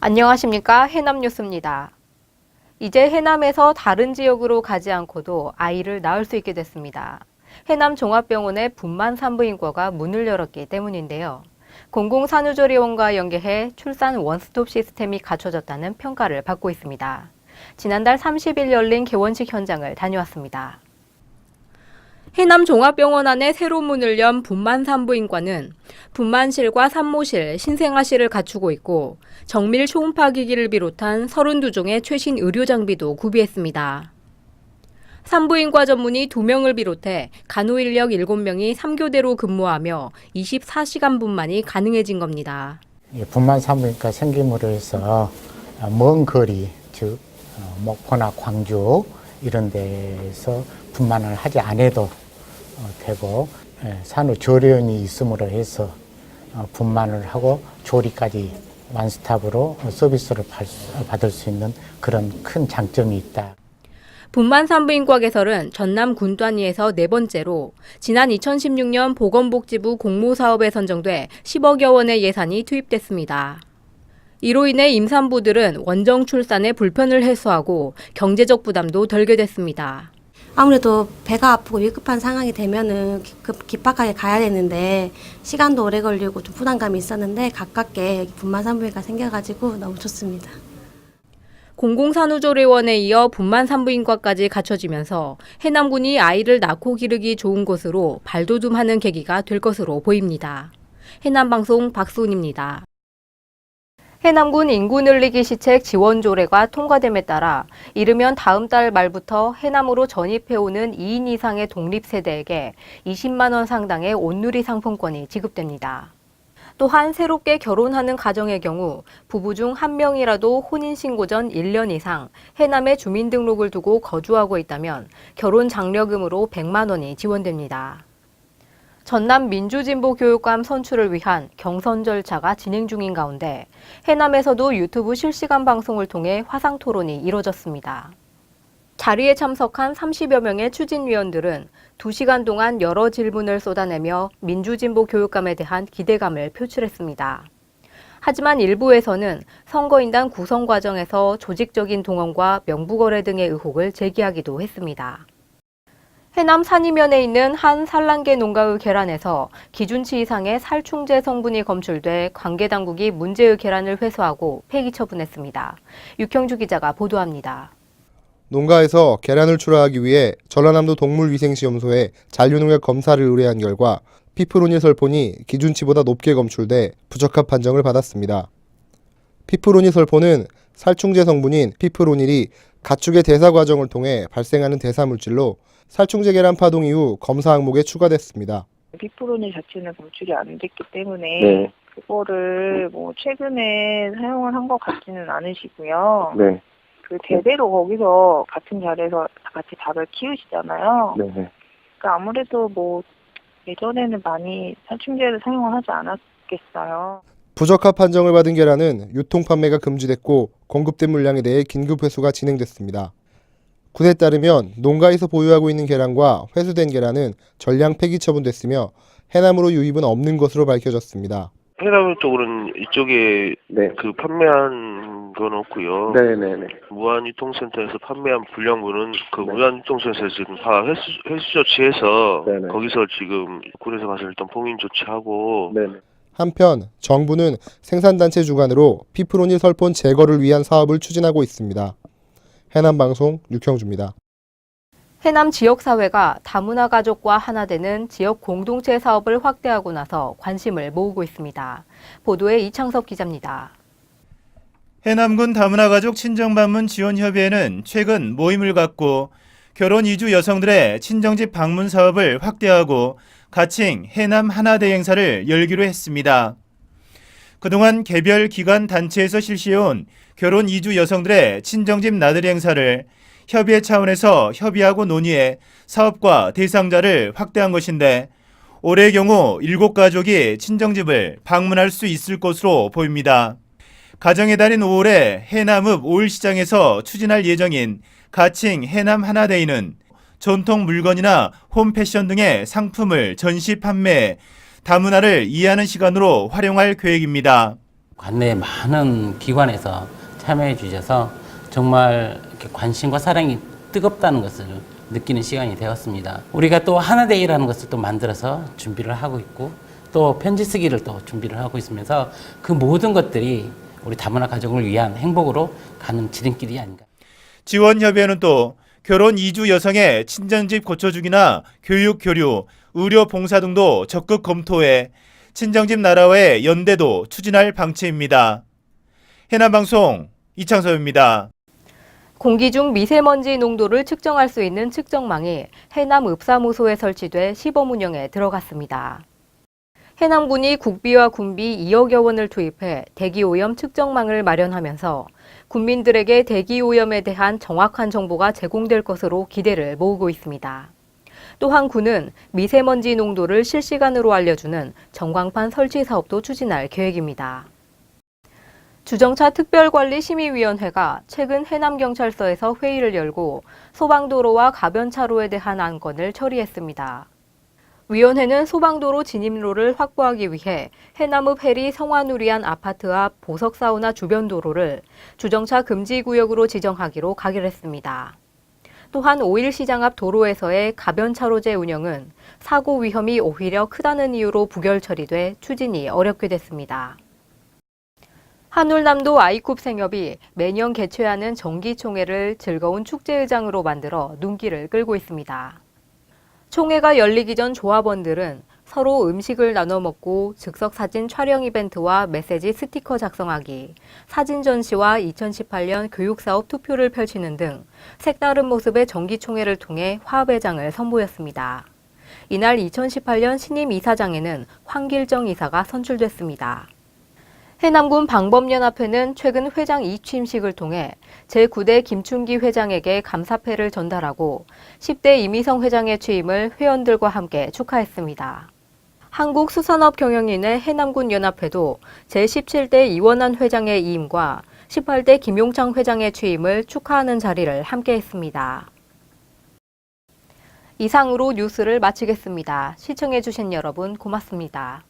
안녕하십니까. 해남 뉴스입니다. 이제 해남에서 다른 지역으로 가지 않고도 아이를 낳을 수 있게 됐습니다. 해남 종합병원의 분만 산부인과가 문을 열었기 때문인데요. 공공산후조리원과 연계해 출산 원스톱 시스템이 갖춰졌다는 평가를 받고 있습니다. 지난달 30일 열린 개원식 현장을 다녀왔습니다. 해남 종합병원 안에 새로 문을 연 분만산부인과는 분만실과 산모실, 신생아실을 갖추고 있고 정밀 초음파 기기를 비롯한 32종의 최신 의료 장비도 구비했습니다. 산부인과 전문의 2명을 비롯해 간호 인력 7명이 3교대로 근무하며 24시간 분만이 가능해진 겁니다. 분만 산부인과 생김으로 해서 먼 거리, 즉 목포나 광주 이런 데서 분만을 하지 않아도 되고, 산후조리원이 있음으로 해서 분만을 하고 조리까지 원스톱으로 서비스를 받을 수 있는 그런 큰 장점이 있다. 분만산부인과 개설은 전남 군단위에서 4번째로 지난 2016년 보건복지부 공모사업에 선정돼 10억여 원의 예산이 투입됐습니다. 이로 인해 임산부들은 원정 출산의 불편을 해소하고 경제적 부담도 덜게 됐습니다. 아무래도 배가 아프고 위급한 상황이 되면은 급박하게 가야 되는데 시간도 오래 걸리고 좀 부담감이 있었는데 가깝게 분만산부인과 생겨가지고 너무 좋습니다. 공공산후조리원에 이어 분만산부인과까지 갖춰지면서 해남군이 아이를 낳고 기르기 좋은 곳으로 발돋움하는 계기가 될 것으로 보입니다. 해남방송 박수은입니다. 해남군 인구 늘리기 시책 지원 조례가 통과됨에 따라 이르면 다음 달 말부터 해남으로 전입해오는 2인 이상의 독립세대에게 20만 원 상당의 온누리 상품권이 지급됩니다. 또한 새롭게 결혼하는 가정의 경우 부부 중 1명이라도 혼인신고 전 1년 이상 해남에 주민등록을 두고 거주하고 있다면 결혼 장려금으로 100만 원이 지원됩니다. 전남 민주진보교육감 선출을 위한 경선 절차가 진행 중인 가운데 해남에서도 유튜브 실시간 방송을 통해 화상토론이 이뤄졌습니다. 자리에 참석한 30여 명의 추진위원들은 2시간 동안 여러 질문을 쏟아내며 민주진보교육감에 대한 기대감을 표출했습니다. 하지만 일부에서는 선거인단 구성 과정에서 조직적인 동원과 명부거래 등의 의혹을 제기하기도 했습니다. 해남 산이면에 있는 한 산란계 농가의 계란에서 기준치 이상의 살충제 성분이 검출돼 관계당국이 문제의 계란을 회수하고 폐기 처분했습니다. 육형주 기자가 보도합니다. 농가에서 계란을 출하하기 위해 전라남도 동물위생시험소에 잔류농약 검사를 의뢰한 결과 피프로니설폰이 기준치보다 높게 검출돼 부적합 판정을 받았습니다. 피프로니설폰은 살충제 성분인 피프로닐이 가축의 대사 과정을 통해 발생하는 대사물질로 살충제 계란 파동 이후 검사 항목에 추가됐습니다. 피프로닐 자체는 검출이 안 됐기 때문에 그거를 최근에 사용을 한 것 같지는 않으시고요. 그 대대로 거기서 같은 자리에서 같이 닭을 키우시잖아요. 그러니까 아무래도 예전에는 많이 살충제를 사용을 하지 않았겠어요. 부적합 판정을 받은 계란은 유통 판매가 금지됐고 공급된 물량에 대해 긴급 회수가 진행됐습니다. 군에 따르면 농가에서 보유하고 있는 계란과 회수된 계란은 전량 폐기 처분됐으며 해남으로 유입은 없는 것으로 밝혀졌습니다. 해남 쪽으로는 이쪽에 그 판매한 건 없고요. 무한유통센터에서 판매한 불량분은 그 무한유통센터에서 지금 다 회수 조치해서 거기서 지금 군에서 가서 일단 봉인 조치하고. 한편 정부는 생산단체 주관으로 피프로닐 설폰 제거를 위한 사업을 추진하고 있습니다. 해남방송 육형주입니다. 해남 지역사회가 다문화 가족과 하나 되는 지역 공동체 사업을 확대하고 나서 관심을 모으고 있습니다. 보도에 이창섭 기자입니다. 해남군 다문화가족 친정방문 지원협의회는 최근 모임을 갖고 결혼 이주 여성들의 친정집 방문 사업을 확대하고 가칭 해남 하나대 행사를 열기로 했습니다. 그동안 개별 기관 단체에서 실시해온 결혼 이주 여성들의 친정집 나들이 행사를 협의회 차원에서 협의하고 논의해 사업과 대상자를 확대한 것인데 올해의 경우 7가족이 친정집을 방문할 수 있을 것으로 보입니다. 가정의 달인 5월에 해남읍 5일시장에서 추진할 예정인 가칭 해남 하나데이는 전통 물건이나 홈패션 등의 상품을 전시 판매해 다문화를 이해하는 시간으로 활용할 계획입니다. 관내 많은 기관에서 참여해 주셔서 정말 이렇게 관심과 사랑이 뜨겁다는 것을 느끼는 시간이 되었습니다. 우리가 또 하나데이라는 것을 또 만들어서 준비를 하고 있고 또 편지 쓰기를 또 준비를 하고 있으면서 그 모든 것들이 우리 다문화 가정을 위한 행복으로 가는 지름길이 아닌가. 지원협의회는 또 결혼 이주 여성의 친정집 고쳐주기나 교육 교류, 의료 봉사 등도 적극 검토해 친정집 나라와의 연대도 추진할 방침입니다. 해남방송 이창섭입니다. 공기 중 미세먼지 농도를 측정할 수 있는 측정망이 해남 읍사무소에 설치돼 시범 운영에 들어갔습니다. 해남군이 국비와 군비 2억여 원을 투입해 대기오염 측정망을 마련하면서 국민들에게 대기오염에 대한 정확한 정보가 제공될 것으로 기대를 모으고 있습니다. 또한 군은 미세먼지 농도를 실시간으로 알려주는 전광판 설치 사업도 추진할 계획입니다. 주정차 특별관리심의위원회가 최근 해남경찰서에서 회의를 열고 소방도로와 가변차로에 대한 안건을 처리했습니다. 위원회는 소방도로 진입로를 확보하기 위해 해남읍 해리 성화누리안 아파트 앞 보석사우나 주변 도로를 주정차 금지구역으로 지정하기로 가결했습니다. 또한 5일 시장 앞 도로에서의 가변차로제 운영은 사고 위험이 오히려 크다는 이유로 부결 처리돼 추진이 어렵게 됐습니다. 한울남도 아이쿱 생협이 매년 개최하는 정기총회를 즐거운 축제의장으로 만들어 눈길을 끌고 있습니다. 총회가 열리기 전 조합원들은 서로 음식을 나눠 먹고 즉석 사진 촬영 이벤트와 메시지 스티커 작성하기, 사진 전시와 2018년 교육사업 투표를 펼치는 등 색다른 모습의 정기총회를 통해 화합회장을 선보였습니다. 이날 2018년 신임 이사장에는 황길정 이사가 선출됐습니다. 해남군 방법연합회는 최근 회장 이취임식을 통해 제9대 김춘기 회장에게 감사패를 전달하고 10대 이미성 회장의 취임을 회원들과 함께 축하했습니다. 한국수산업경영인의 해남군 연합회도 제17대 이원환 회장의 이임과 18대 김용창 회장의 취임을 축하하는 자리를 함께했습니다. 이상으로 뉴스를 마치겠습니다. 시청해주신 여러분 고맙습니다.